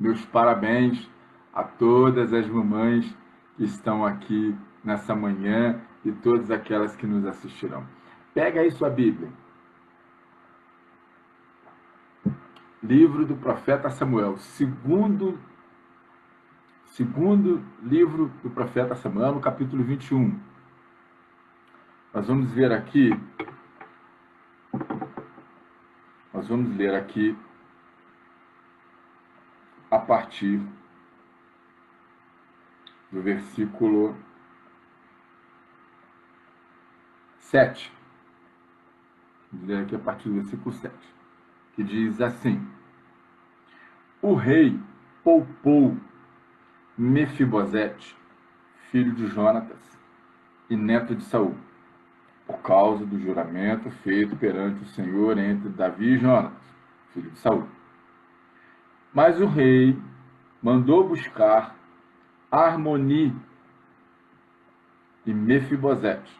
Meus parabéns a todas as mamães que estão aqui nessa manhã e todas aquelas que nos assistirão. Pega aí sua Bíblia. Livro do profeta Samuel, segundo livro do profeta Samuel, no capítulo 21. Nós vamos ler aqui a partir do versículo 7. Vamos ler aqui a partir do versículo 7, que diz assim: O rei poupou Mefibosete, filho de Jonatas e neto de Saul, por causa do juramento feito perante o Senhor entre Davi e Jonatas, filho de Saul. Mas o rei mandou buscar Armoni e Mefibosete,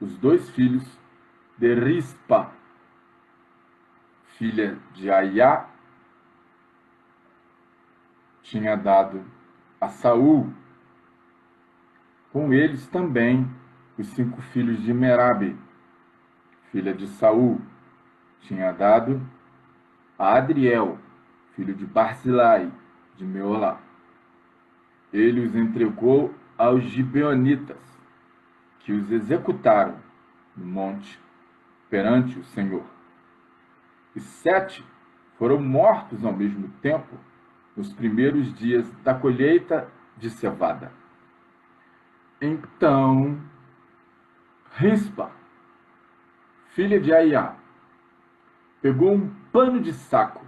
os dois filhos de Rispa, filha de Aiá, tinha dado a Saul. Com eles também os 5 filhos de Merabe, filha de Saul, tinha dado a Adriel, filho de Barzilai, de Meolá. Ele os entregou aos gibeonitas, que os executaram no monte perante o Senhor. E 7 foram mortos ao mesmo tempo nos primeiros dias da colheita de cevada. Então, Rispa, filha de Aiá, pegou um pano de saco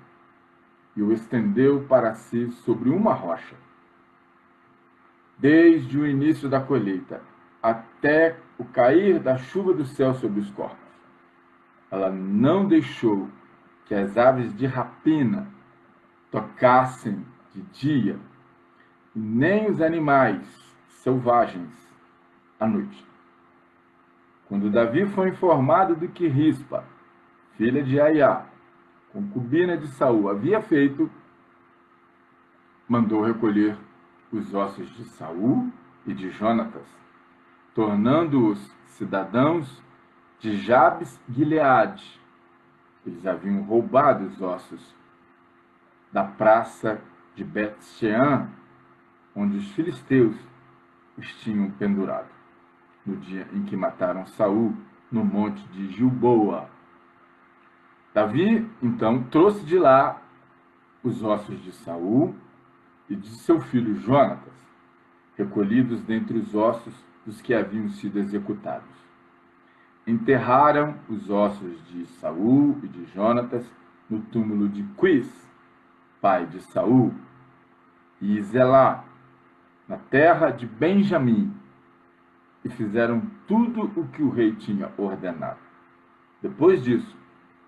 e o estendeu para si sobre uma rocha. Desde o início da colheita até o cair da chuva do céu sobre os corpos, ela não deixou que as aves de rapina tocassem de dia, nem os animais selvagens à noite. Quando Davi foi informado do que Rispa, filha de Aiá, concubina de Saul, havia feito, mandou recolher os ossos de Saul e de Jonatas, tornando-os cidadãos de Jabes-Gileade. Eles haviam roubado os ossos da praça de Bet-Shean, onde os filisteus os tinham pendurado, no dia em que mataram Saul no monte de Gilboa. Davi, então, trouxe de lá os ossos de Saul e de seu filho Jonatas, recolhidos dentre os ossos dos que haviam sido executados. Enterraram os ossos de Saul e de Jonatas no túmulo de Quis, pai de Saul, e Zelá, na terra de Benjamim, e fizeram tudo o que o rei tinha ordenado. Depois disso,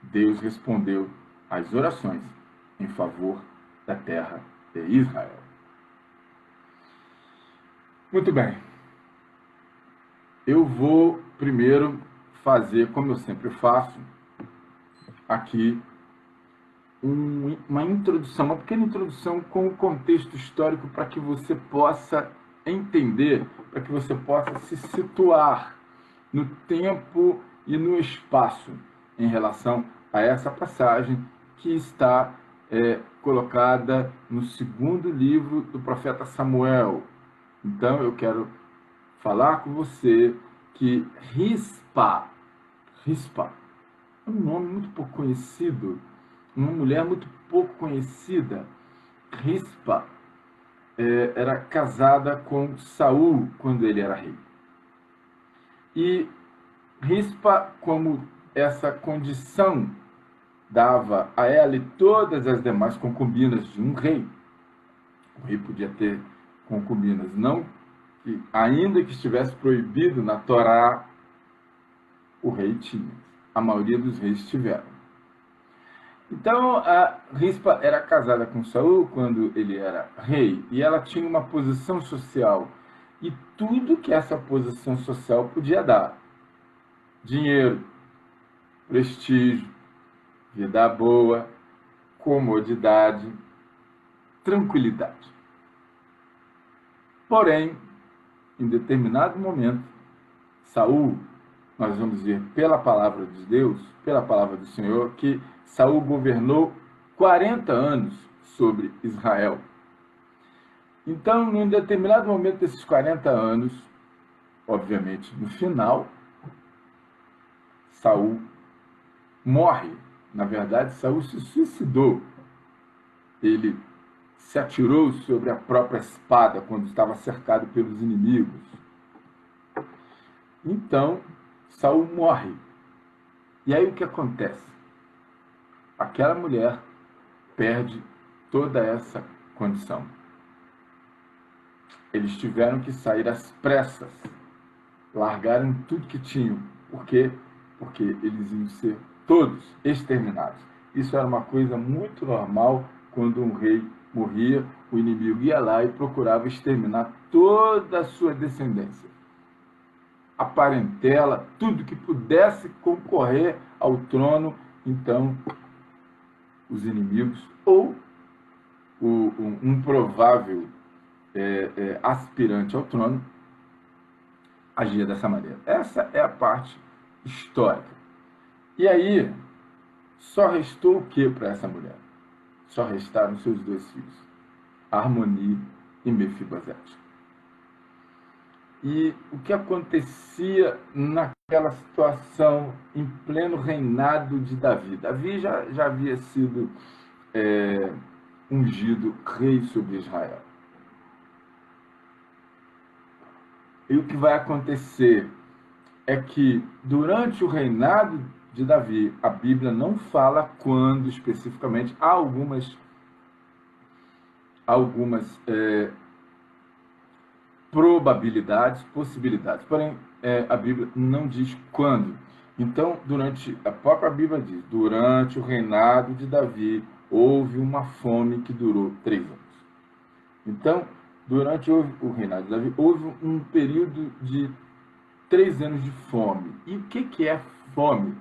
Deus respondeu às orações em favor da terra de Israel. Muito bem. Eu vou primeiro fazer, como eu sempre faço, aqui uma introdução, uma pequena introdução com o contexto histórico para que você possa entender, para que você possa se situar no tempo e no espaço em relação a essa passagem que está colocada no segundo livro do profeta Samuel. Então, eu quero falar com você que Rispa é um nome muito pouco conhecido, uma mulher muito pouco conhecida. Rispa era casada com Saul quando ele era rei. E Rispa, como essa condição dava a ela e todas as demais concubinas de um rei, o rei podia ter concubinas, não que, ainda que estivesse proibido na Torá, o rei tinha. A maioria dos reis tiveram. Então, a Rispa era casada com Saul quando ele era rei, e ela tinha uma posição social, e tudo que essa posição social podia dar: dinheiro, prestígio, vida boa, comodidade. tranquilidade. Porém, em determinado momento, Saul, nós vamos ver pela palavra de Deus, pela palavra do Senhor, que Saul governou 40 anos sobre Israel. Então, em um determinado momento desses 40 anos, obviamente, no final, Saul morre. Na verdade, Saul se suicidou. Ele se atirou sobre a própria espada quando estava cercado pelos inimigos. Então, Saul morre. E aí o que acontece? Aquela mulher perde toda essa condição. Eles tiveram que sair às pressas, largaram tudo que tinham. Por quê? Porque eles iam ser todos exterminados. Isso era uma coisa muito normal quando um rei morria, o inimigo ia lá e procurava exterminar toda a sua descendência. A parentela, tudo que pudesse concorrer ao trono, então os inimigos ou um provável aspirante ao trono agia dessa maneira. Essa é a parte histórica. E aí, só restou o que para essa mulher? Só restaram seus dois filhos, Armoni e Mefibosete. E o que acontecia naquela situação em pleno reinado de Davi? Davi já havia sido ungido rei sobre Israel. E o que vai acontecer é que, durante o reinado de Davi, a Bíblia não fala quando especificamente, há algumas probabilidades, possibilidades, porém a Bíblia não diz quando. Então, a própria Bíblia diz, durante o reinado de Davi, houve uma fome que durou 3 anos. Então, durante o reinado de Davi, houve um período de 3 anos de fome. E o que é fome?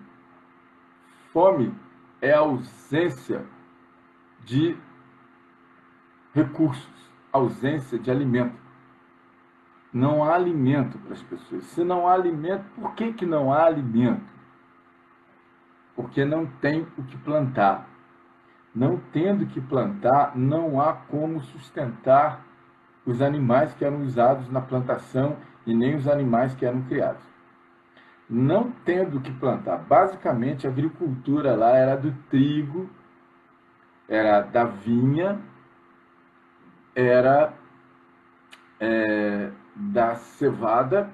Fome é a ausência de recursos, ausência de alimento. Não há alimento para as pessoas. Se não há alimento, por que não há alimento? Porque não tem o que plantar. Não tendo que plantar, não há como sustentar os animais que eram usados na plantação e nem os animais que eram criados. Não tendo que plantar, basicamente a agricultura lá era do trigo, era da vinha, era da cevada,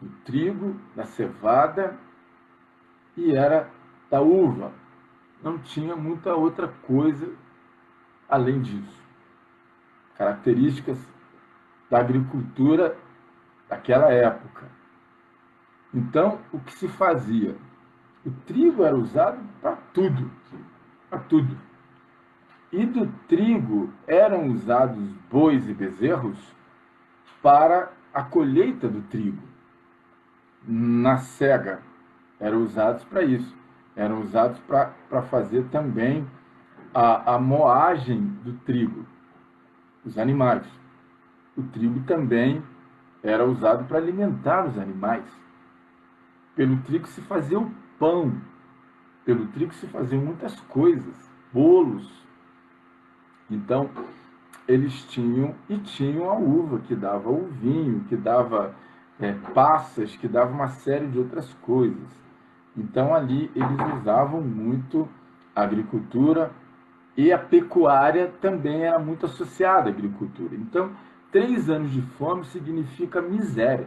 do trigo, da cevada e era da uva. Não tinha muita outra coisa além disso. Características da agricultura daquela época. Então, o que se fazia? O trigo era usado para tudo, para tudo. E do trigo eram usados bois e bezerros para a colheita do trigo. Na cega, eram usados para isso. Eram usados para fazer também a moagem do trigo, os animais. O trigo também era usado para alimentar os animais. Pelo trigo se fazia o pão, pelo trigo se faziam muitas coisas, bolos. Então, eles tinham a uva, que dava o vinho, que dava passas, que dava uma série de outras coisas. Então, ali, eles usavam muito a agricultura e a pecuária também era muito associada à agricultura. Então, 3 anos de fome significa miséria,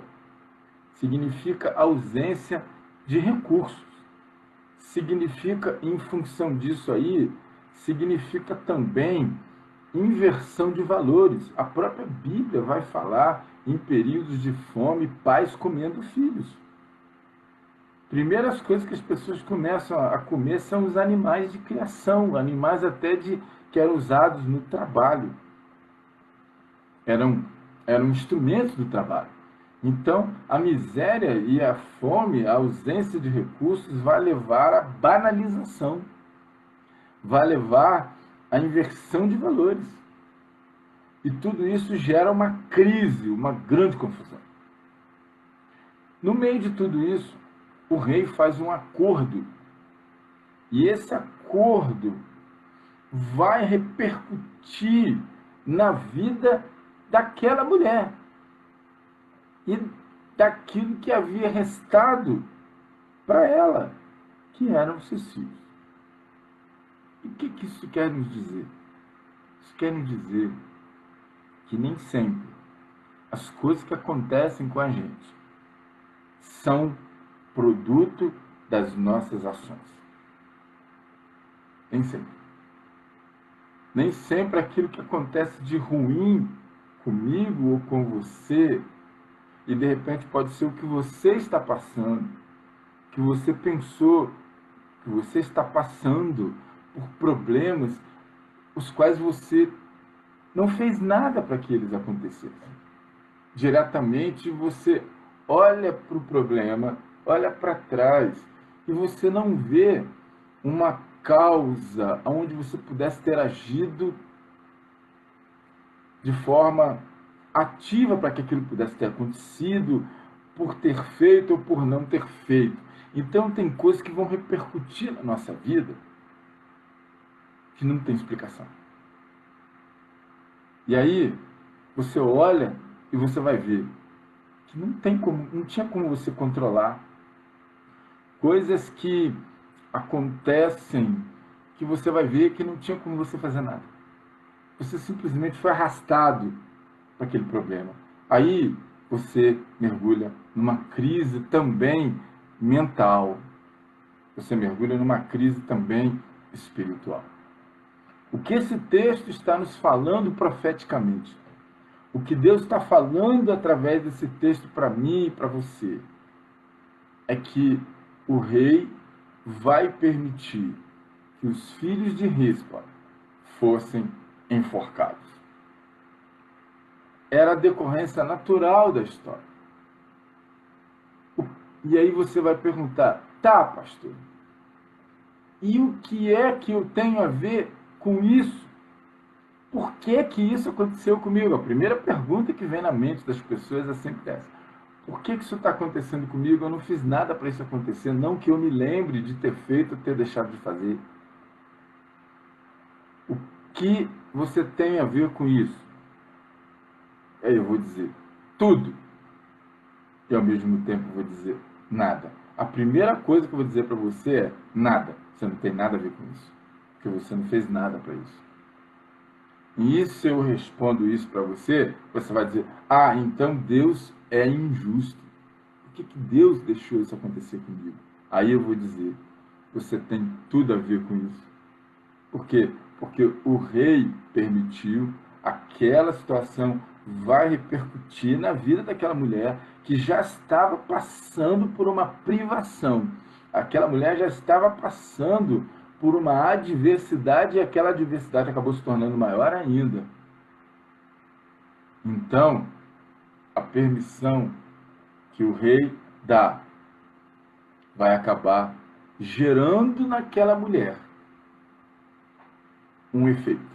significa ausência de recursos, significa, em função disso aí, significa também inversão de valores. A própria Bíblia vai falar em períodos de fome, pais comendo filhos. Primeiras coisas que as pessoas começam a comer são os animais de criação, animais até que eram usados no trabalho. Eram instrumentos do trabalho. Então, a miséria e a fome, a ausência de recursos, vai levar à banalização, vai levar à inversão de valores. E tudo isso gera uma crise, uma grande confusão. No meio de tudo isso, o rei faz um acordo. E esse acordo vai repercutir na vida daquela mulher e daquilo que havia restado para ela, que eram seus filhos. E o que isso quer nos dizer? Isso quer nos dizer que nem sempre as coisas que acontecem com a gente são produto das nossas ações. Nem sempre. Nem sempre aquilo que acontece de ruim comigo ou com você, e de repente pode ser o que você está passando, que você pensou, que você está passando por problemas os quais você não fez nada para que eles acontecessem. Diretamente você olha para o problema, olha para trás e você não vê uma causa onde você pudesse ter agido de forma ativa para que aquilo pudesse ter acontecido, por ter feito ou por não ter feito. Então tem coisas que vão repercutir na nossa vida que não tem explicação. E aí você olha e você vai ver que não tinha como você controlar coisas que acontecem que você vai ver que não tinha como você fazer nada. Você simplesmente foi arrastado para aquele problema. Aí você mergulha numa crise também mental. Você mergulha numa crise também espiritual. O que esse texto está nos falando profeticamente? O que Deus está falando através desse texto para mim e para você é que o rei vai permitir que os filhos de Rispa fossem enforcados. Era a decorrência natural da história. E aí você vai perguntar, tá, pastor, e o que é que eu tenho a ver com isso? Por que que isso aconteceu comigo? A primeira pergunta que vem na mente das pessoas é sempre essa. Por que isso está acontecendo comigo? Eu não fiz nada para isso acontecer, não que eu me lembre de ter feito ou ter deixado de fazer. O que você tem a ver com isso? Aí eu vou dizer tudo. E ao mesmo tempo vou dizer nada. A primeira coisa que eu vou dizer para você é nada. Você não tem nada a ver com isso. Porque você não fez nada para isso. E se eu respondo isso para você, você vai dizer, ah, então Deus é injusto. Por que Deus deixou isso acontecer comigo? Aí eu vou dizer, você tem tudo a ver com isso. Por quê? Porque o rei permitiu, aquela situação vai repercutir na vida daquela mulher que já estava passando por uma privação. Aquela mulher já estava passando por uma adversidade e aquela adversidade acabou se tornando maior ainda. Então, a permissão que o rei dá vai acabar gerando naquela mulher um efeito.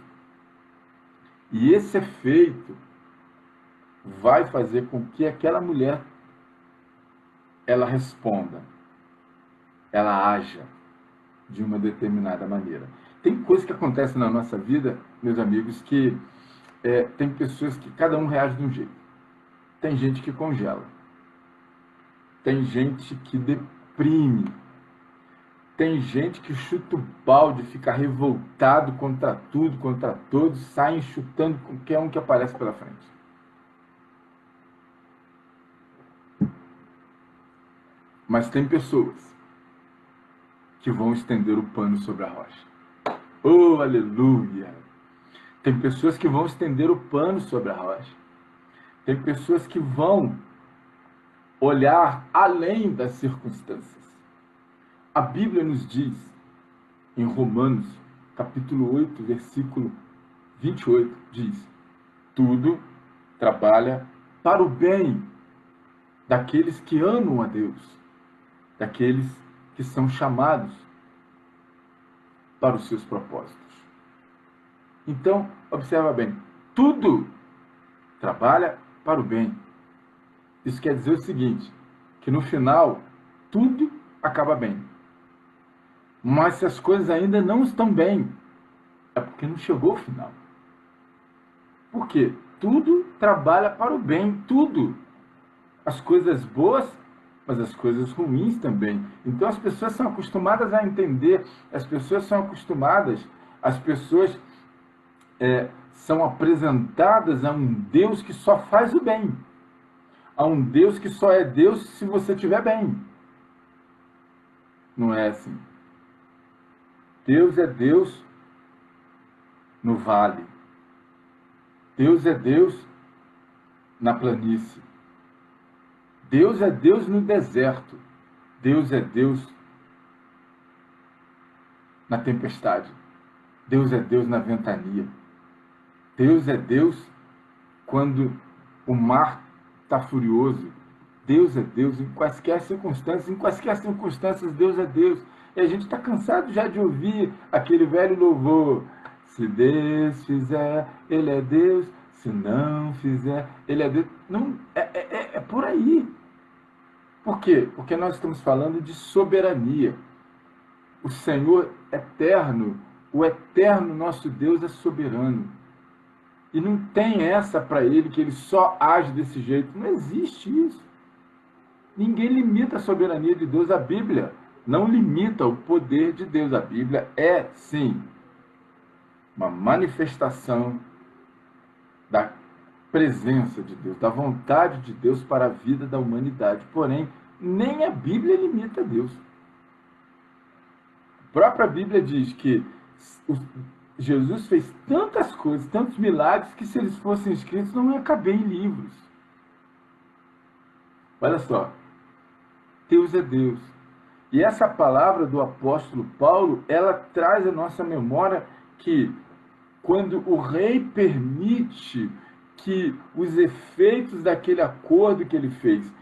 E esse efeito vai fazer com que aquela mulher ela responda, ela haja de uma determinada maneira. Tem coisas que acontecem na nossa vida, meus amigos, que tem pessoas que cada um reage de um jeito. Tem gente que congela. Tem gente que deprime. Tem gente que chuta o balde, fica revoltado contra tudo, contra todos, sai chutando qualquer um que aparece pela frente. Mas tem pessoas que vão estender o pano sobre a rocha. Oh, aleluia! Tem pessoas que vão estender o pano sobre a rocha. Tem pessoas que vão olhar além das circunstâncias. A Bíblia nos diz, em Romanos, capítulo 8, versículo 28, diz: tudo trabalha para o bem daqueles que amam a Deus, daqueles que são chamados para os seus propósitos. Então, observa bem, tudo trabalha para o bem. Isso quer dizer o seguinte, que no final, tudo acaba bem. Mas se as coisas ainda não estão bem, é porque não chegou o final. Por quê? Tudo trabalha para o bem, tudo. As coisas boas, mas as coisas ruins também. Então as pessoas são acostumadas a entender, as pessoas são apresentadas a um Deus que só faz o bem. A um Deus que só é Deus se você estiver bem. Não é assim. Deus é Deus no vale. Deus é Deus na planície. Deus é Deus no deserto. Deus é Deus na tempestade. Deus é Deus na ventania. Deus é Deus quando o mar está furioso. Deus é Deus em quaisquer circunstâncias. Em quaisquer circunstâncias, Deus é Deus. E a gente está cansado já de ouvir aquele velho louvor. Se Deus fizer, Ele é Deus. Se não fizer, Ele é Deus. Não, é por aí. Por quê? Porque nós estamos falando de soberania. O Senhor eterno, o eterno nosso Deus é soberano. E não tem essa para Ele que Ele só age desse jeito. Não existe isso. Ninguém limita a soberania de Deus. A Bíblia não limita o poder de Deus. A Bíblia é, sim, uma manifestação da presença de Deus, da vontade de Deus para a vida da humanidade. Porém, nem a Bíblia limita Deus. A própria Bíblia diz que Jesus fez tantas coisas, tantos milagres, que se eles fossem escritos não ia caber em livros. Olha só, Deus é Deus. E essa palavra do apóstolo Paulo, ela traz à nossa memória que quando o rei permite que os efeitos daquele acordo que ele fez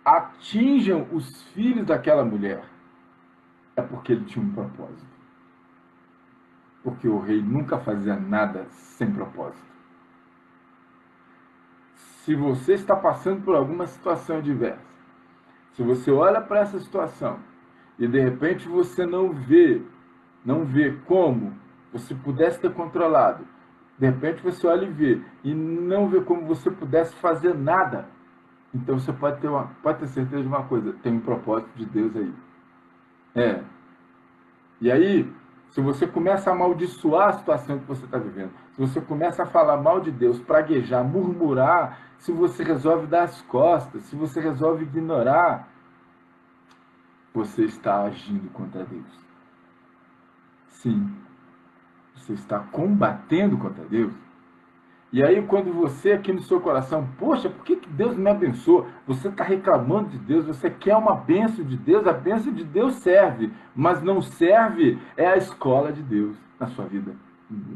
atinjam os filhos daquela mulher, é porque ele tinha um propósito. Porque o rei nunca fazia nada sem propósito. Se você está passando por alguma situação adversa, se você olha para essa situação e de repente você não vê como você pudesse ter controlado, de repente você olha e vê, e não vê como você pudesse fazer nada, então você pode ter certeza de uma coisa, tem um propósito de Deus aí. E aí, se você começa a amaldiçoar a situação que você está vivendo, se você começa a falar mal de Deus, praguejar, murmurar, se você resolve dar as costas, se você resolve ignorar, você está agindo contra Deus. Sim. Você está combatendo contra Deus. E aí quando você aqui no seu coração, poxa, por que Deus me abençoa? Você está reclamando de Deus, você quer uma bênção de Deus, a bênção de Deus serve, mas não serve é a escola de Deus na sua vida.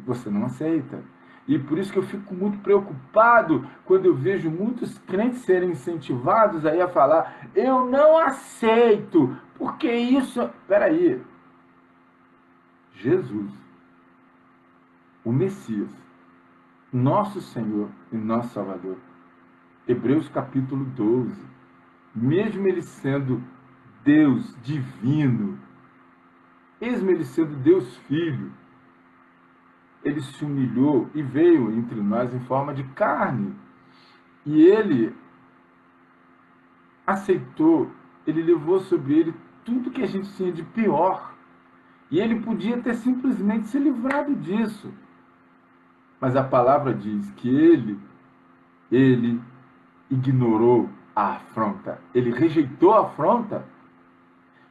Você não aceita. E por isso que eu fico muito preocupado quando eu vejo muitos crentes serem incentivados aí a falar, eu não aceito, porque isso... Peraí. Jesus, o Messias, nosso Senhor e nosso Salvador. Hebreus capítulo 12. Mesmo ele sendo Deus divino, mesmo ele sendo Deus Filho, ele se humilhou e veio entre nós em forma de carne. E ele aceitou, ele levou sobre ele tudo que a gente tinha de pior. E ele podia ter simplesmente se livrado disso. Mas a palavra diz que ele ignorou a afronta. Ele rejeitou a afronta.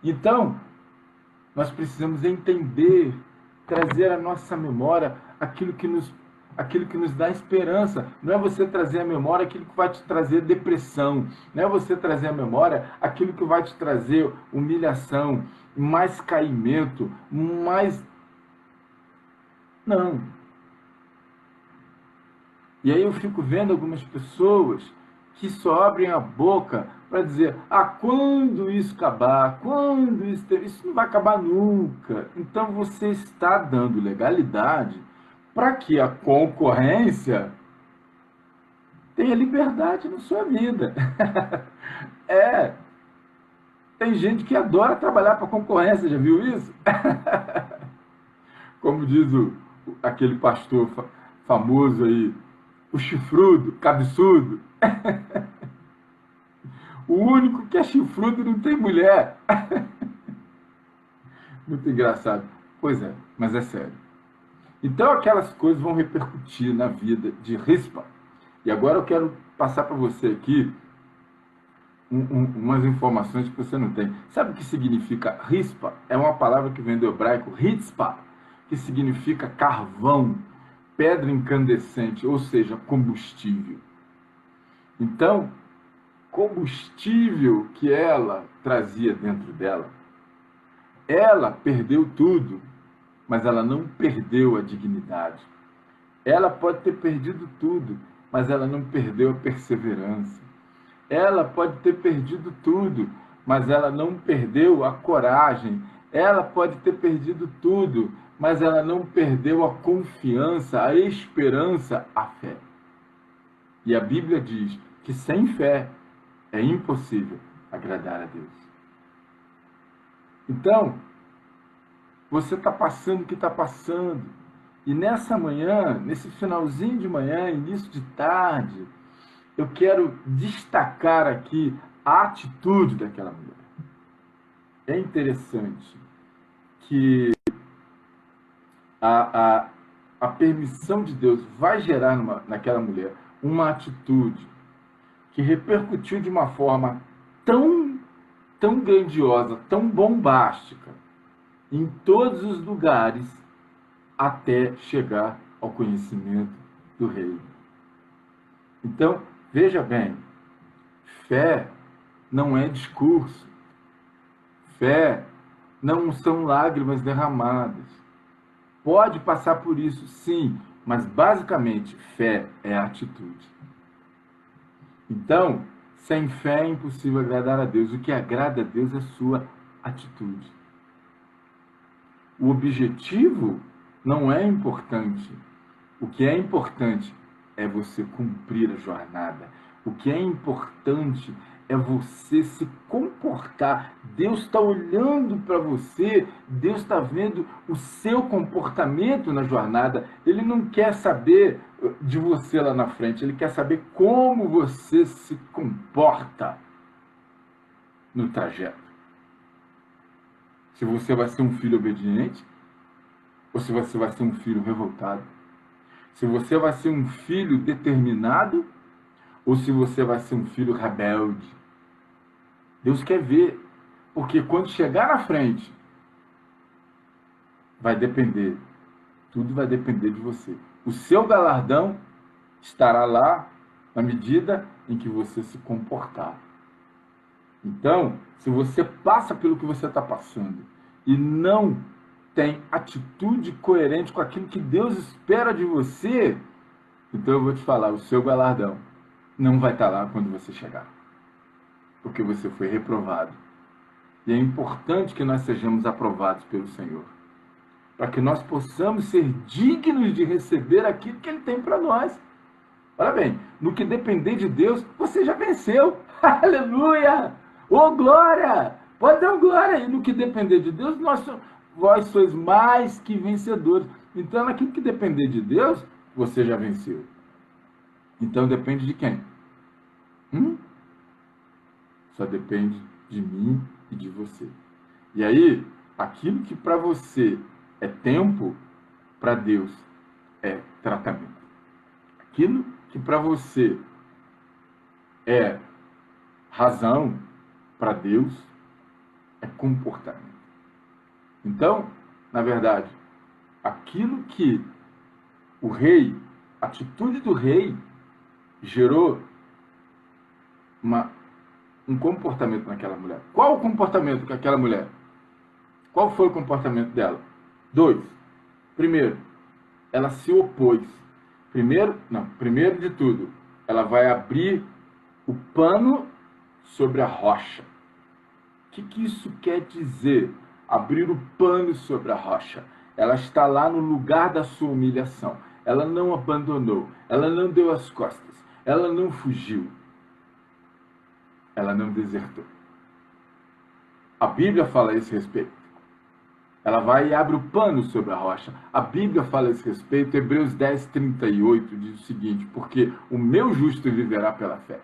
Então, nós precisamos entender, trazer à nossa memória aquilo que nos dá esperança. Não é você trazer à memória aquilo que vai te trazer depressão. Não é você trazer à memória aquilo que vai te trazer humilhação, mais caimento, mais... Não. E aí eu fico vendo algumas pessoas que só abrem a boca para dizer, quando isso acabar, quando isso não vai acabar nunca. Então você está dando legalidade para que a concorrência tenha liberdade na sua vida. É, tem gente que adora trabalhar para concorrência, já viu isso? Como diz aquele pastor famoso aí, o chifrudo, cabeçudo. O único que é chifrudo não tem mulher. Muito engraçado. Pois é, mas é sério. Então aquelas coisas vão repercutir na vida de Rispa. E agora eu quero passar para você aqui umas informações que você não tem. Sabe o que significa Rispa? É uma palavra que vem do hebraico Ritzpa, que significa carvão, pedra incandescente, ou seja, combustível. Então, combustível que ela trazia dentro dela, ela perdeu tudo, mas ela não perdeu a dignidade. Ela pode ter perdido tudo, mas ela não perdeu a perseverança. Ela pode ter perdido tudo, mas ela não perdeu a coragem. Ela pode ter perdido tudo, mas ela não perdeu a confiança, a esperança, a fé. E a Bíblia diz que sem fé é impossível agradar a Deus. Então, você está passando o que está passando. E nessa manhã, nesse finalzinho de manhã, início de tarde, eu quero destacar aqui a atitude daquela mulher. É interessante que a permissão de Deus vai gerar naquela mulher uma atitude que repercutiu de uma forma tão grandiosa, tão bombástica, em todos os lugares, até chegar ao conhecimento do rei. Então, veja bem, fé não é discurso, fé não são lágrimas derramadas. Pode passar por isso, sim, mas basicamente fé é atitude. Então, sem fé é impossível agradar a Deus. O que agrada a Deus é sua atitude. O objetivo não é importante. O que é importante é você cumprir a jornada. O que é importante é você se comportar. Deus está olhando para você, Deus está vendo o seu comportamento na jornada. Ele não quer saber de você lá na frente, ele quer saber como você se comporta no trajeto. Se você vai ser um filho obediente, ou se você vai ser um filho revoltado. Se você vai ser um filho determinado, ou se você vai ser um filho rebelde. Deus quer ver, porque quando chegar na frente, vai depender, tudo vai depender de você. O seu galardão estará lá na medida em que você se comportar. Então, se você passa pelo que você está passando e não tem atitude coerente com aquilo que Deus espera de você, então eu vou te falar, o seu galardão não vai estar lá quando você chegar, porque você foi reprovado. E é importante que nós sejamos aprovados pelo Senhor, para que nós possamos ser dignos de receber aquilo que Ele tem para nós. Olha bem, no que depender de Deus, você já venceu. Aleluia! Ô, glória! Pode dar glória aí. No que depender de Deus, vós sois mais que vencedores. Então, naquilo que depender de Deus, você já venceu. Então, depende de quem? Só depende de mim e de você. E aí, aquilo que para você é tempo, para Deus é tratamento. Aquilo que para você é razão, para Deus é comportamento. Então, na verdade, aquilo que o rei, a atitude do rei, gerou um comportamento naquela mulher. Qual o comportamento daquela mulher? Qual foi o comportamento dela? 2. Primeiro, ela se opôs. Primeiro de tudo, ela vai abrir o pano sobre a rocha. O que isso quer dizer? Abrir o pano sobre a rocha. Ela está lá no lugar da sua humilhação. Ela não abandonou. Ela não deu as costas. ela não fugiu, ela não desertou. A Bíblia fala a esse respeito. Ela vai e abre o pano sobre a rocha. A Bíblia fala a esse respeito. Hebreus 10, 38 diz o seguinte: porque o meu justo viverá pela fé.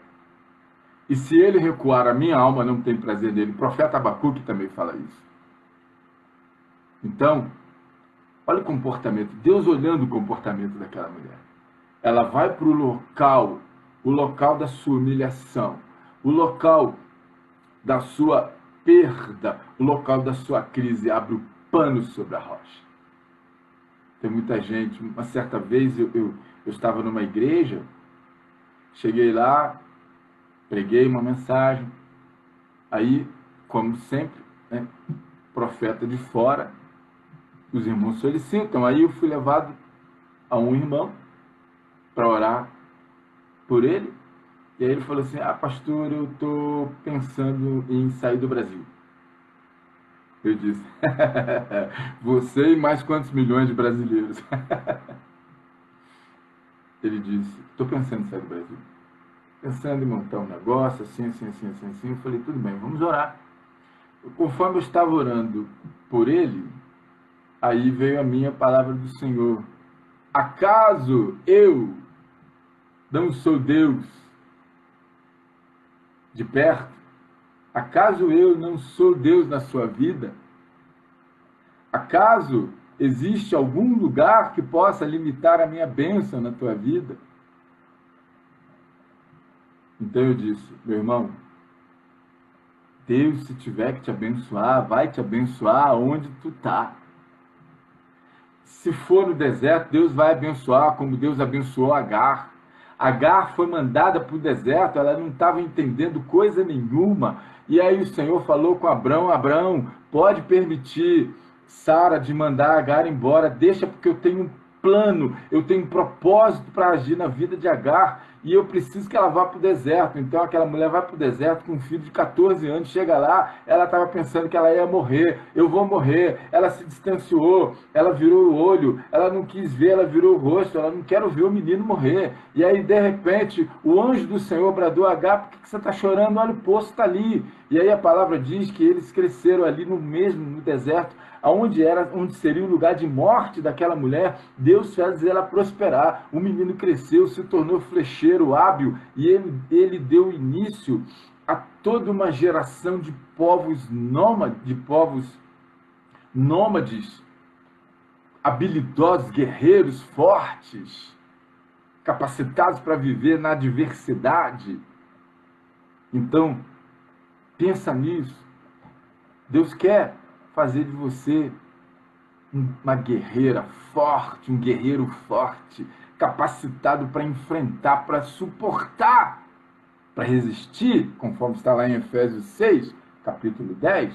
E se ele recuar, a minha alma não tem prazer nele. O profeta Abacuque também fala isso. Então, olha o comportamento. Deus olhando o comportamento daquela mulher. Ela vai para o local da sua humilhação, o local da sua perda, o local da sua crise, abre o pano sobre a rocha. Tem muita gente. Uma certa vez eu estava numa igreja, cheguei lá, preguei uma mensagem, aí, como sempre, né, profeta de fora, os irmãos solicitam, aí eu fui levado a um irmão para orar por ele, e aí ele falou assim: pastor, eu estou pensando em sair do Brasil. Eu disse: você e mais quantos milhões de brasileiros? Ele disse: estou pensando em sair do Brasil. Pensando em montar um negócio, assim. Eu falei: tudo bem, vamos orar. Conforme eu estava orando por ele, aí veio a minha palavra do Senhor: acaso eu não sou Deus de perto? Acaso eu não sou Deus na sua vida? Acaso existe algum lugar que possa limitar a minha bênção na tua vida? Então eu disse: meu irmão, Deus, se tiver que te abençoar, vai te abençoar onde tu está. Se for no deserto, Deus vai abençoar como Deus abençoou Agar. Agar foi mandada para o deserto, ela não estava entendendo coisa nenhuma. E aí o Senhor falou com Abrão: Abrão, pode permitir Sara de mandar Agar embora, deixa, porque eu tenho um plano, eu tenho um propósito para agir na vida de Agar, e eu preciso que ela vá para o deserto. Então aquela mulher vai para o deserto com um filho de 14 anos, chega lá, ela estava pensando que ela ia morrer, eu vou morrer, ela se distanciou, ela virou o olho, ela não quis ver, ela virou o rosto, ela não quer ver o menino morrer. E aí de repente o anjo do Senhor bradou: Agar, por que você está chorando? Olha, o poço está ali. E aí a palavra diz que eles cresceram ali no deserto, onde seria o lugar de morte daquela mulher. Deus fez ela prosperar. O menino cresceu, se tornou flecheiro, hábil, e ele deu início a toda uma geração de povos nômades, habilidosos, guerreiros, fortes, capacitados para viver na adversidade. Então, pensa nisso. Deus quer fazer de você uma guerreira forte, um guerreiro forte, capacitado para enfrentar, para suportar, para resistir, conforme está lá em Efésios 6, capítulo 10.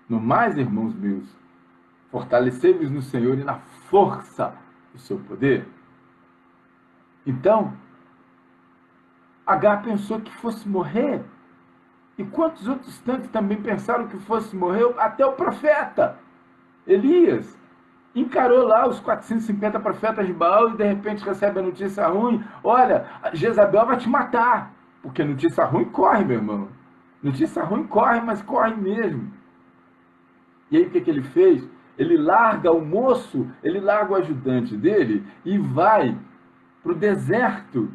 No mais, irmãos meus, fortalecei-vos no Senhor e na força do seu poder. Então, Agar pensou que fosse morrer. E quantos outros tantos também pensaram que fosse morrer? Até o profeta Elias encarou lá os 450 profetas de Baal e de repente recebe a notícia ruim: olha, Jezabel vai te matar. Porque notícia ruim corre, meu irmão. Notícia ruim corre, mas corre mesmo. E aí o que ele fez? Ele larga o moço, ele larga o ajudante dele e vai para o deserto.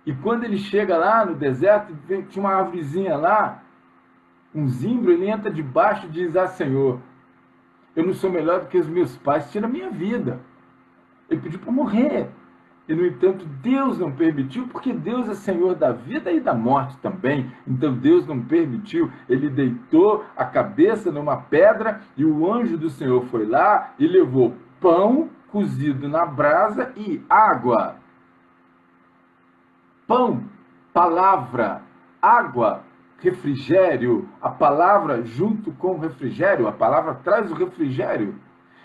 E quando ele chega lá no deserto, tinha uma árvorezinha lá, um zimbro, ele entra debaixo e diz: Senhor, eu não sou melhor do que os meus pais, tira a minha vida. Ele pediu para morrer. E, no entanto, Deus não permitiu, porque Deus é Senhor da vida e da morte também. Então, Deus não permitiu. Ele deitou a cabeça numa pedra e o anjo do Senhor foi lá e levou pão cozido na brasa e água. Pão, palavra, água, refrigério. A palavra junto com o refrigério, a palavra traz o refrigério.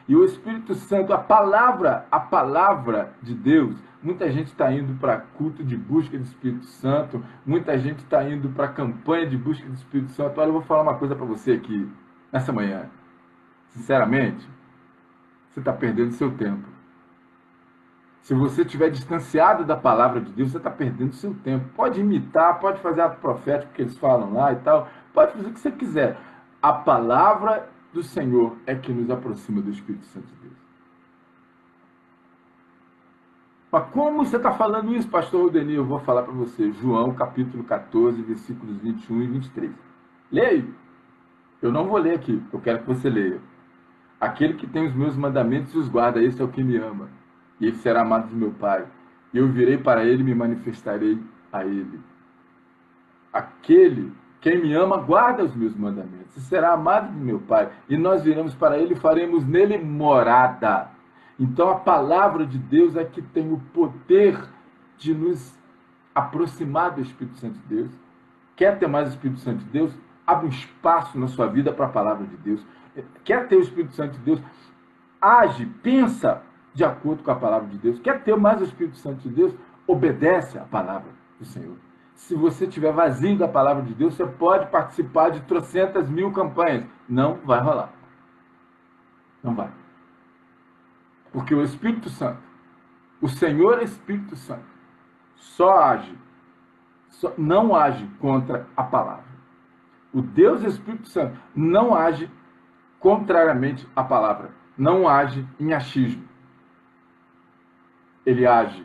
E o Espírito Santo, a palavra de Deus. Muita gente está indo para culto de busca do Espírito Santo, muita gente está indo para campanha de busca do Espírito Santo. Olha, eu vou falar uma coisa para você aqui, nessa manhã. Sinceramente, você está perdendo seu tempo. Se você estiver distanciado da palavra de Deus, você está perdendo seu tempo. Pode imitar, pode fazer ato profético que eles falam lá e tal, pode fazer o que você quiser. A palavra do Senhor é que nos aproxima do Espírito Santo de Deus. Mas como você está falando isso, pastor Rodenir? Eu vou falar para você. João, capítulo 14, versículos 21 e 23. Leia aí. Eu não vou ler aqui, eu quero que você leia. Aquele que tem os meus mandamentos e os guarda, esse é o que me ama. E ele será amado de meu Pai. Eu virei para ele e me manifestarei a ele. Quem me ama, guarda os meus mandamentos. E será amado de meu Pai. E nós viremos para ele e faremos nele morada. Então a palavra de Deus é que tem o poder de nos aproximar do Espírito Santo de Deus. Quer ter mais o Espírito Santo de Deus? Abre um espaço na sua vida para a palavra de Deus. Quer ter o Espírito Santo de Deus? Age, pensa de acordo com a palavra de Deus. Quer ter mais o Espírito Santo de Deus? Obedece a palavra do Senhor. Se você estiver vazio da palavra de Deus, você pode participar de trocentas mil campanhas. Não vai rolar. Não vai. Porque o Espírito Santo, o Senhor Espírito Santo, não age contra a palavra. O Deus Espírito Santo não age contrariamente à palavra. Não age em achismo. Ele age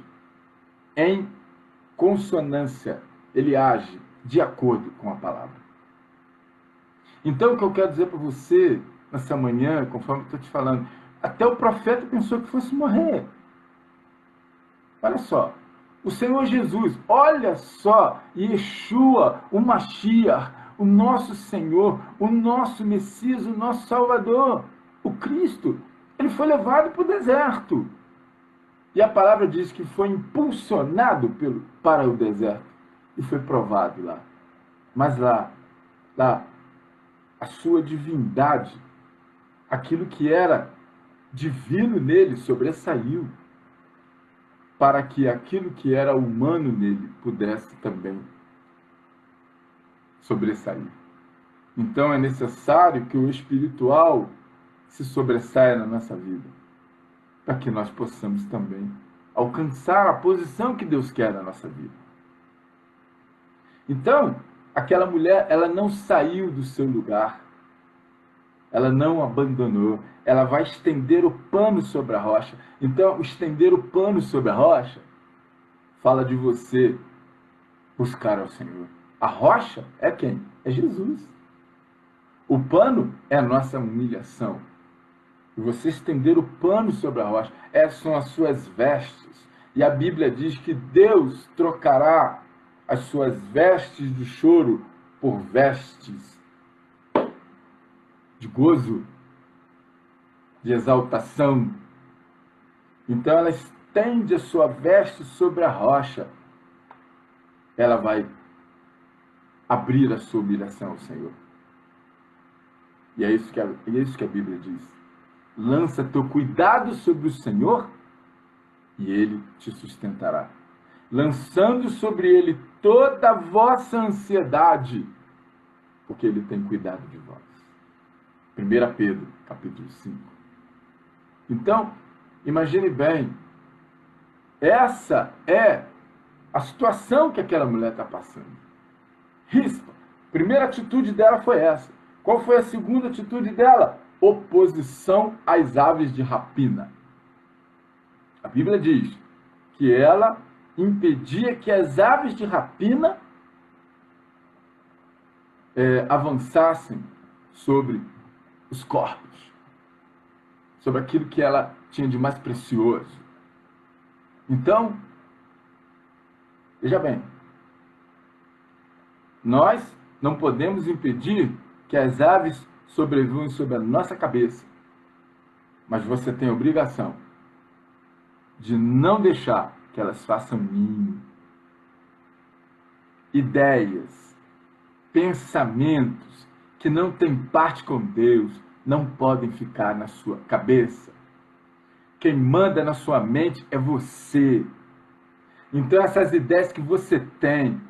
em consonância. Ele age de acordo com a palavra. Então, o que eu quero dizer para você nessa manhã, conforme eu estou te falando, até o profeta pensou que fosse morrer. Olha só. O Senhor Jesus, olha só, Yeshua, o Mashiach, o nosso Senhor, o nosso Messias, o nosso Salvador, o Cristo, ele foi levado para o deserto. E a palavra diz que foi impulsionado para o deserto e foi provado lá. Mas lá, a sua divindade, aquilo que era divino nele sobressaiu, para que aquilo que era humano nele pudesse também sobressair. Então é necessário que o espiritual se sobressaia na nossa vida, para que nós possamos também alcançar a posição que Deus quer na nossa vida. Então, aquela mulher, ela não saiu do seu lugar, ela não abandonou, ela vai estender o pano sobre a rocha. Então, estender o pano sobre a rocha fala de você buscar ao Senhor. A rocha é quem? É Jesus. O pano é a nossa humilhação. E você estender o pano sobre a rocha, essas são as suas vestes. E a Bíblia diz que Deus trocará as suas vestes de choro por vestes de gozo, de exaltação. Então ela estende a sua veste sobre a rocha. Ela vai abrir a sua humilhação ao Senhor. E é isso que a Bíblia diz. Lança teu cuidado sobre o Senhor e Ele te sustentará. Lançando sobre Ele toda a vossa ansiedade, porque Ele tem cuidado de vós. 1 Pedro, capítulo 5. Então, imagine bem, essa é a situação que aquela mulher está passando. Rispa. A primeira atitude dela foi essa. Qual foi a segunda atitude dela? Oposição às aves de rapina. A Bíblia diz que ela impedia que as aves de rapina avançassem sobre os corpos, sobre aquilo que ela tinha de mais precioso. Então, veja bem, nós não podemos impedir que as aves sobrevoem sobre a nossa cabeça, mas você tem a obrigação de não deixar que elas façam ninho. Ideias, pensamentos que não têm parte com Deus não podem ficar na sua cabeça. Quem manda na sua mente é você. Então essas ideias que você tem,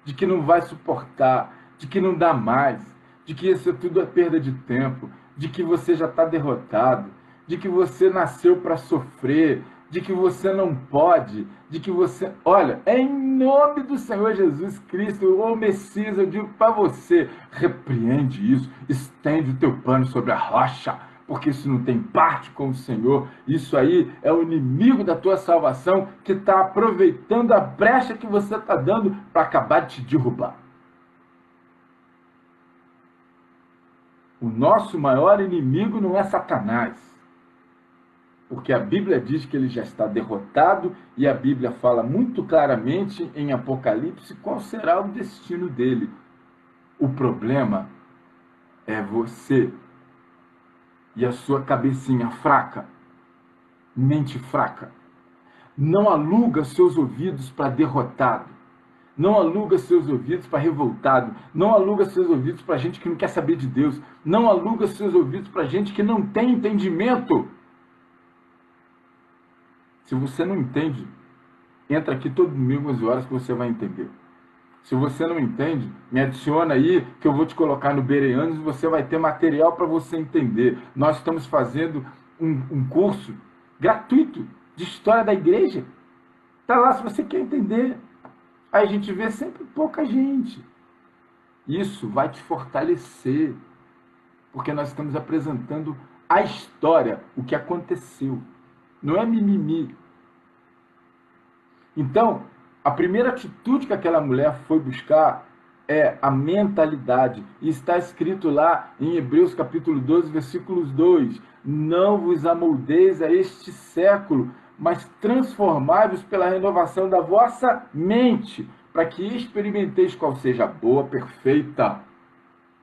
de que não vai suportar, de que não dá mais, de que isso tudo é perda de tempo, de que você já está derrotado, de que você nasceu para sofrer, de que você não pode, de que você... Olha, é em nome do Senhor Jesus Cristo, o Messias, eu digo para você, repreende isso, estende o teu pano sobre a rocha, porque isso não tem parte com o Senhor. Isso aí é o inimigo da tua salvação que está aproveitando a brecha que você está dando para acabar de te derrubar. O nosso maior inimigo não é Satanás, porque a Bíblia diz que ele já está derrotado e a Bíblia fala muito claramente em Apocalipse qual será o destino dele. O problema é você e a sua cabecinha fraca, mente fraca. Não aluga seus ouvidos para derrotado. Não aluga seus ouvidos para revoltado. Não aluga seus ouvidos para gente que não quer saber de Deus. Não aluga seus ouvidos para gente que não tem entendimento. Se você não entende, entra aqui todo domingo às 11 horas que você vai entender. Se você não entende, me adiciona aí que eu vou te colocar no Bereanos e você vai ter material para você entender. Nós estamos fazendo um curso gratuito de história da igreja. Está lá se você quer entender. Aí a gente vê sempre pouca gente. Isso vai te fortalecer, porque nós estamos apresentando a história, o que aconteceu. Não é mimimi. Então, a primeira atitude que aquela mulher foi buscar é a mentalidade. E está escrito lá em Hebreus capítulo 12, versículos 2. Não vos amoldeis a este século, mas transformai-vos pela renovação da vossa mente, para que experimenteis qual seja a boa, perfeita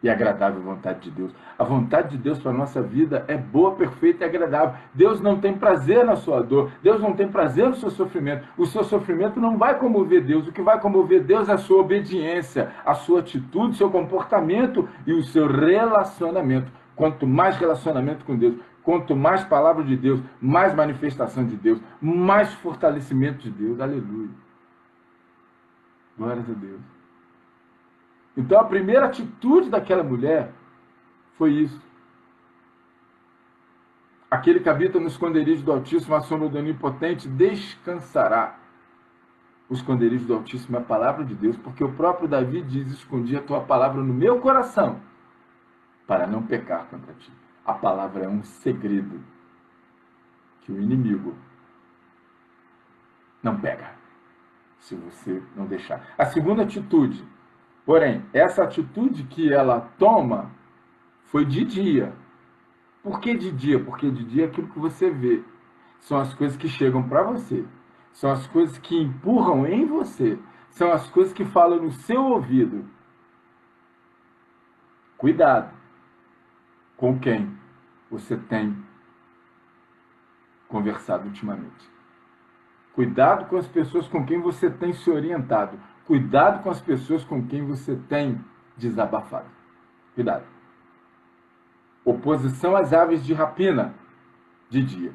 e agradável vontade de Deus. A vontade de Deus para a nossa vida é boa, perfeita e agradável. Deus não tem prazer na sua dor. Deus não tem prazer no seu sofrimento. O seu sofrimento não vai comover Deus. O que vai comover Deus é a sua obediência, a sua atitude, o seu comportamento e o seu relacionamento. Quanto mais relacionamento com Deus, quanto mais palavra de Deus, mais manifestação de Deus, mais fortalecimento de Deus. Aleluia. Glórias a Deus. Então a primeira atitude daquela mulher foi isso. Aquele que habita no esconderijo do Altíssimo, à sombra do Onipotente, descansará. O esconderijo do Altíssimo é a palavra de Deus, porque o próprio Davi diz: escondi a tua palavra no meu coração, para não pecar contra ti. A palavra é um segredo que o inimigo não pega, se você não deixar. A segunda atitude, porém, essa atitude que ela toma foi de dia. Por que de dia? Porque de dia é aquilo que você vê. São as coisas que chegam para você. São as coisas que empurram em você. São as coisas que falam no seu ouvido. Cuidado com quem você tem conversado ultimamente. Cuidado com as pessoas com quem você tem se orientado. Cuidado com as pessoas com quem você tem desabafado. Cuidado. Oposição às aves de rapina, de dia.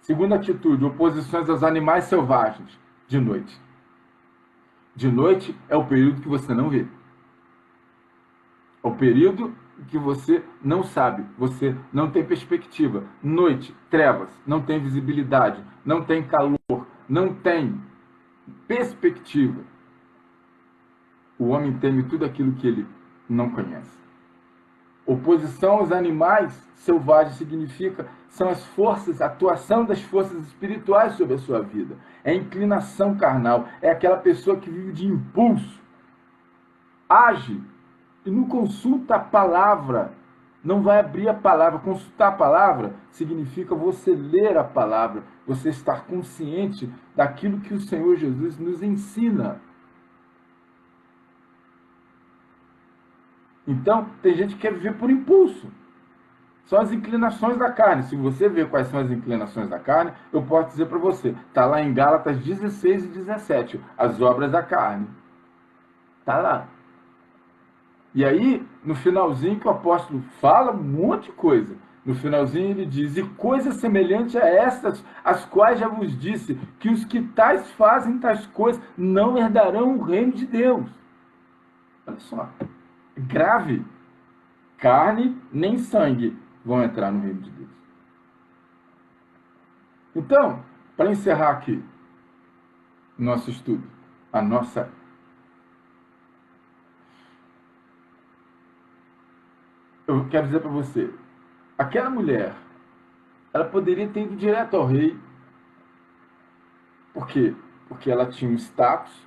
Segunda atitude, oposições aos animais selvagens, de noite. De noite é o período que você não vê. É o período que você não sabe, você não tem perspectiva. Noite, trevas, não tem visibilidade, não tem calor, não tem perspectiva. O homem teme tudo aquilo que ele não conhece. Oposição aos animais selvagens significa, são as forças, a atuação das forças espirituais sobre a sua vida. É a inclinação carnal, é aquela pessoa que vive de impulso, age e não consulta a palavra, não vai abrir a palavra. Consultar a palavra significa você ler a palavra, você estar consciente daquilo que o Senhor Jesus nos ensina. Então, tem gente que quer viver por impulso. São as inclinações da carne. Se você ver quais são as inclinações da carne, eu posso dizer para você. Está lá em Gálatas 16 e 17. As obras da carne. Está lá. E aí, no finalzinho que o apóstolo fala um monte de coisa. No finalzinho ele diz: e coisa semelhante a estas, as quais já vos disse, que os que tais fazem tais coisas não herdarão o reino de Deus. Olha só. Grave. Carne nem sangue vão entrar no reino de Deus. Então, Para encerrar aqui nosso estudo, a nossa... Eu quero dizer para você, aquela mulher, ela poderia ter ido direto ao rei. Por quê? Porque ela tinha um status,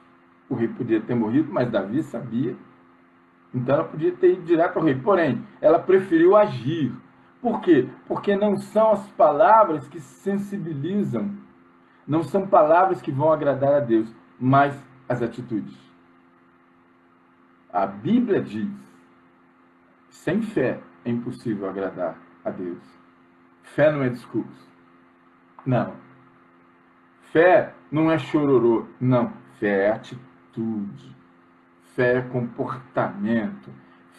o rei podia ter morrido, mas Davi sabia. Então ela podia ter ido direto ao rei. Porém, ela preferiu agir. Por quê? Porque não são as palavras que sensibilizam, não são palavras que vão agradar a Deus, mas as atitudes. A Bíblia diz: sem fé é impossível agradar a Deus. Fé não é discurso. Não. Fé não é chororô. Não. Fé é atitude. Fé é comportamento.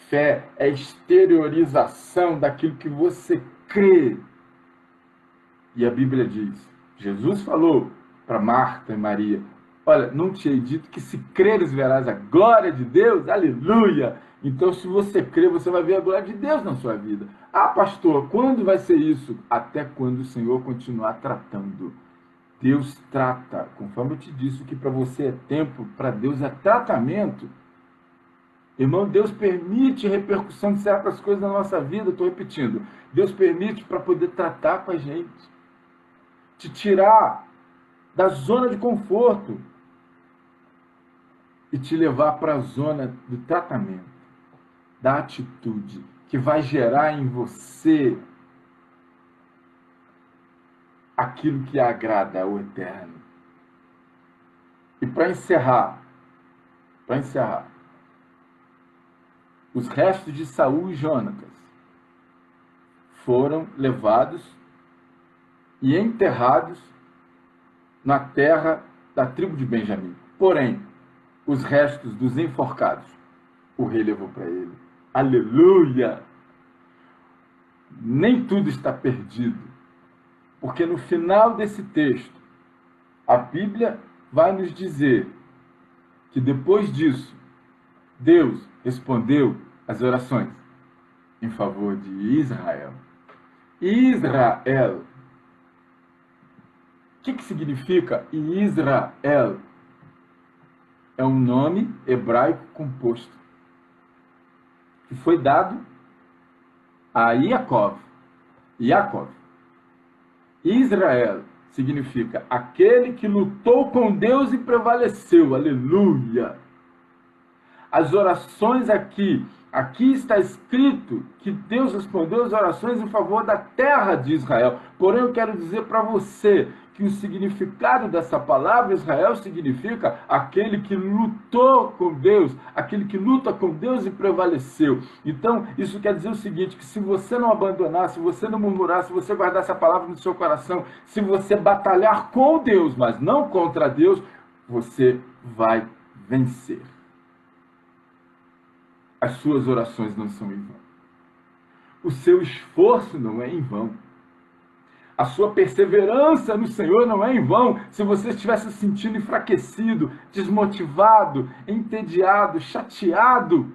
Fé é exteriorização daquilo que você crê. E a Bíblia diz, Jesus falou para Marta e Maria: olha, não te hei dito que se creres verás a glória de Deus? Aleluia! Então, se você crer, você vai ver a glória de Deus na sua vida. Ah, pastor, quando vai ser isso? Até quando o Senhor continuar tratando. Deus trata, conforme eu te disse, o que para você é tempo, para Deus é tratamento. Irmão, Deus permite repercussão de certas coisas na nossa vida, estou repetindo. Deus permite para poder tratar com a gente. Te tirar da zona de conforto e te levar para a zona do tratamento, da atitude, que vai gerar em você aquilo que agrada ao Eterno. E para encerrar, os restos de Saul e Jonatas foram levados e enterrados na terra da tribo de Benjamim. Porém, os restos dos enforcados, o rei levou para ele. Aleluia! Nem tudo está perdido, porque no final desse texto, a Bíblia vai nos dizer que depois disso, Deus respondeu às orações em favor de Israel. Israel. O que significa Israel? É um nome hebraico composto que foi dado a Jacob. Israel significa aquele que lutou com Deus e prevaleceu. Aleluia! As orações aqui está escrito que Deus respondeu as orações em favor da terra de Israel. Porém, eu quero dizer para você que o significado dessa palavra Israel significa aquele que lutou com Deus, aquele que luta com Deus e prevaleceu. Então, isso quer dizer o seguinte, que se você não abandonar, se você não murmurar, se você guardar essa palavra no seu coração, se você batalhar com Deus, mas não contra Deus, você vai vencer. As suas orações não são em vão. O seu esforço não é em vão. A sua perseverança no Senhor não é em vão. Se você estiver se sentindo enfraquecido, desmotivado, entediado, chateado,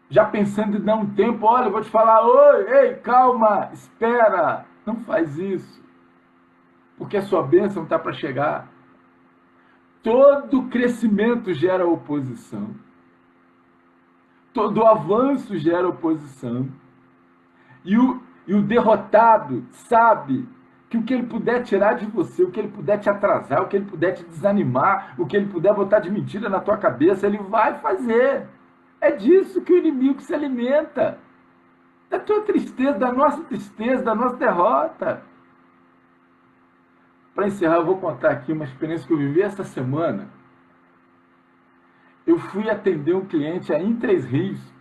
já pensando em dar um tempo, olha, eu vou te falar, oi, ei, calma, espera, não faz isso, porque a sua bênção está para chegar. Todo crescimento gera oposição. Todo avanço gera oposição. E o derrotado sabe que o que ele puder tirar de você, o que ele puder te atrasar, o que ele puder te desanimar, o que ele puder botar de mentira na tua cabeça, ele vai fazer. É disso que o inimigo se alimenta. Da tua tristeza, da nossa derrota. Para encerrar, eu vou contar aqui uma experiência que eu vivi essa semana. Eu fui atender um cliente aí em Três Rios.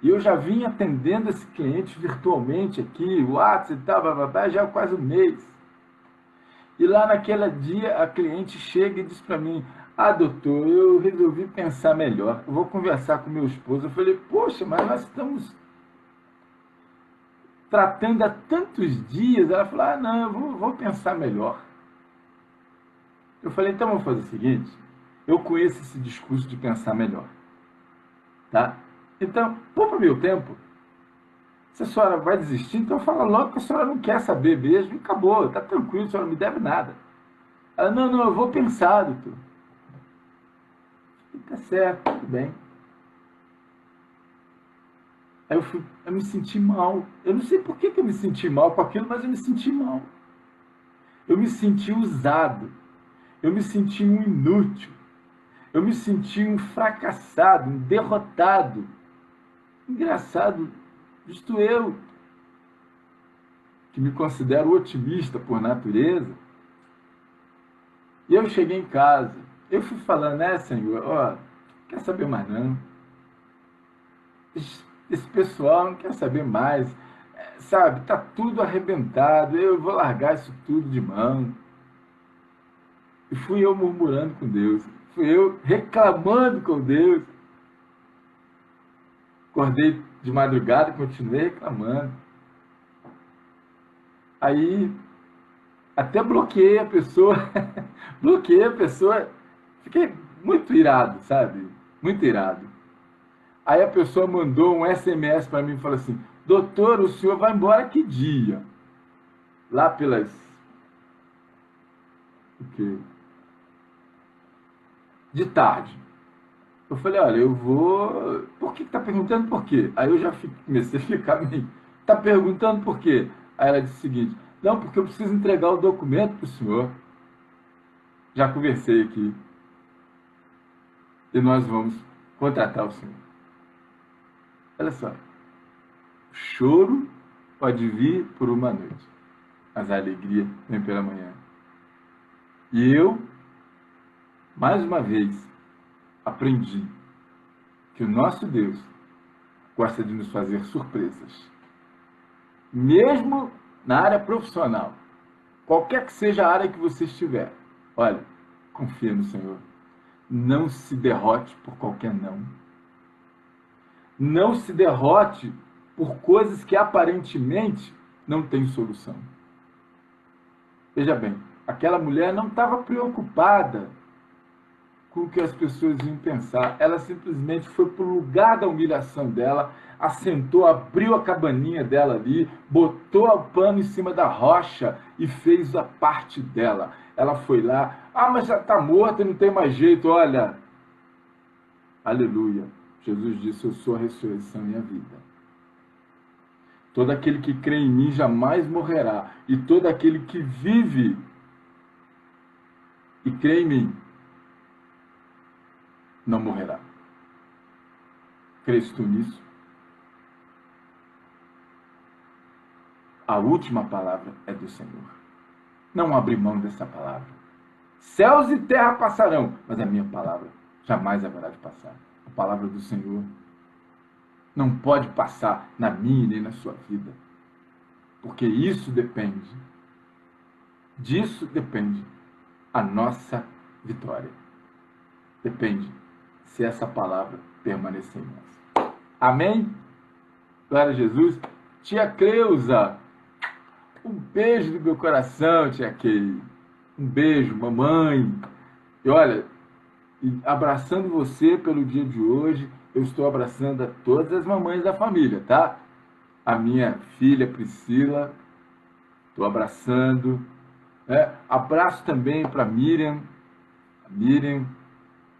E eu já vim atendendo esse cliente virtualmente aqui, o WhatsApp e tal, já há quase um mês. E lá naquele dia, a cliente chega e diz para mim: ah, doutor, eu resolvi pensar melhor. Eu vou conversar com meu esposo. Eu falei: poxa, mas nós estamos tratando há tantos dias. Ela falou: ah, não, eu vou pensar melhor. Eu falei: então vamos fazer o seguinte, eu conheço esse discurso de pensar melhor, tá? Então, poupa meu tempo. Se a senhora vai desistir, então fala logo que a senhora não quer saber mesmo e acabou, tá tranquilo, a senhora não me deve nada. Ela, não, não, eu vou pensar, doutor. Tá certo, tudo bem. Aí eu me senti mal. Eu não sei por que eu me senti mal com aquilo, mas eu me senti mal. Eu me senti usado. Eu me senti um inútil. Eu me senti um fracassado, um derrotado. Engraçado, justo eu, que me considero otimista por natureza. E eu cheguei em casa. Eu fui falando, né, Senhor, ó, quer saber mais não. Esse pessoal não quer saber mais. Sabe, tá tudo arrebentado. Eu vou largar isso tudo de mão. E fui eu murmurando com Deus. Fui eu reclamando com Deus. Acordei de madrugada e continuei reclamando. Aí, até bloqueei a pessoa. Bloqueei a pessoa. Fiquei muito irado, sabe? Muito irado. Aí a pessoa mandou um SMS para mim e falou assim: doutor, o senhor vai embora que dia? Lá pelas... O quê? De tarde. Eu falei, olha, eu vou... Por que tá perguntando por quê? Aí eu já comecei a ficar meio... Tá perguntando por quê? Aí ela disse o seguinte: não, porque eu preciso entregar o documento pro senhor. Já conversei aqui. E nós vamos contratar o senhor. Olha só. O choro pode vir por uma noite, mas a alegria vem pela manhã. E eu, mais uma vez, aprendi que o nosso Deus gosta de nos fazer surpresas. Mesmo na área profissional, qualquer que seja a área que você estiver, olha, confia no Senhor. Não se derrote por qualquer não. Não se derrote por coisas que aparentemente não têm solução. Veja bem, aquela mulher não estava preocupada com o que as pessoas iam pensar. Ela simplesmente foi para o lugar da humilhação dela, assentou, abriu a cabaninha dela ali, botou o pano em cima da rocha e fez a parte dela. Ela foi lá, mas já está morta, não tem mais jeito, olha. Aleluia. Jesus disse, eu sou a ressurreição e a vida. Todo aquele que crê em mim jamais morrerá. E todo aquele que vive e crê em mim não morrerá. Crês tu nisso? A última palavra é do Senhor. Não abre mão dessa palavra. Céus e terra passarão, mas a minha palavra jamais haverá de passar. A palavra do Senhor não pode passar na minha nem na sua vida. Porque isso depende. Disso depende a nossa vitória. Depende se essa palavra permanecer em nós. Amém? Glória a Jesus. Tia Cleusa, um beijo do meu coração, tia Kay. Um beijo, mamãe. E olha, abraçando você pelo dia de hoje, eu estou abraçando a todas as mamães da família, tá? A minha filha Priscila, estou abraçando. Abraço também para Miriam, minha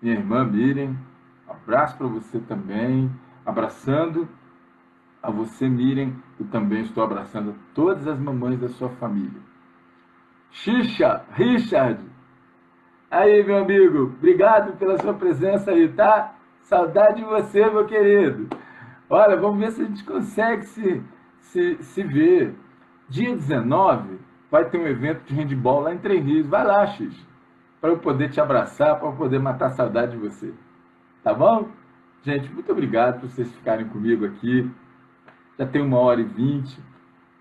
irmã Miriam. Abraço para você também. Abraçando a você, Miriam. Eu também estou abraçando todas as mamães da sua família. Xixa, Richard. Aí, meu amigo, obrigado pela sua presença aí, tá? Saudade de você, meu querido. Olha, vamos ver se a gente consegue se ver. Dia 19 vai ter um evento de handball lá em Três Rios. Vai lá, X, para eu poder te abraçar, para eu poder matar a saudade de você. Tá bom? Gente, muito obrigado por vocês ficarem comigo aqui. Já tem 1h20.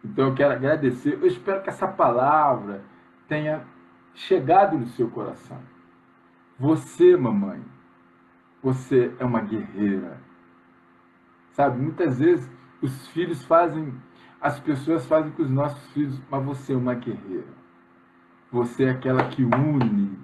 Então eu quero agradecer. Eu espero que essa palavra tenha chegado no seu coração. Você, mamãe, você é uma guerreira. Sabe, muitas vezes os filhos fazem, as pessoas fazem com os nossos filhos, mas você é uma guerreira. Você é aquela que une.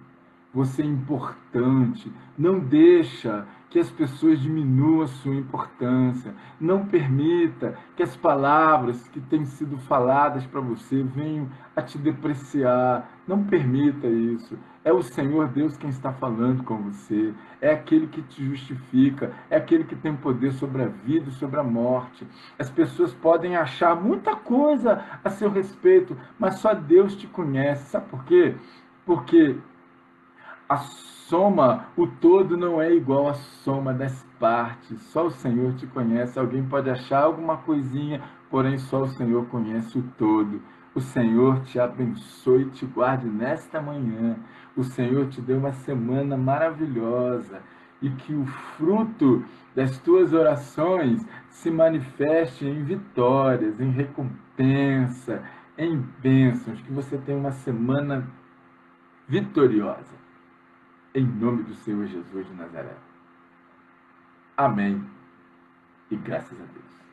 você é importante. Não deixa que as pessoas diminuam a sua importância. Não permita que as palavras que têm sido faladas para você venham a te depreciar. Não permita isso. É o Senhor Deus quem está falando com você. É aquele que te justifica. É aquele que tem poder sobre a vida e sobre a morte. As pessoas podem achar muita coisa a seu respeito, mas só Deus te conhece. Sabe por quê? Porque a soma, o todo não é igual à soma das partes. Só o Senhor te conhece. Alguém pode achar alguma coisinha, porém só o Senhor conhece o todo. O Senhor te abençoe e te guarde nesta manhã. O Senhor te dê uma semana maravilhosa e que o fruto das tuas orações se manifeste em vitórias, em recompensa, em bênçãos. Que você tenha uma semana vitoriosa. Em nome do Senhor Jesus de Nazaré. Amém. E graças a Deus.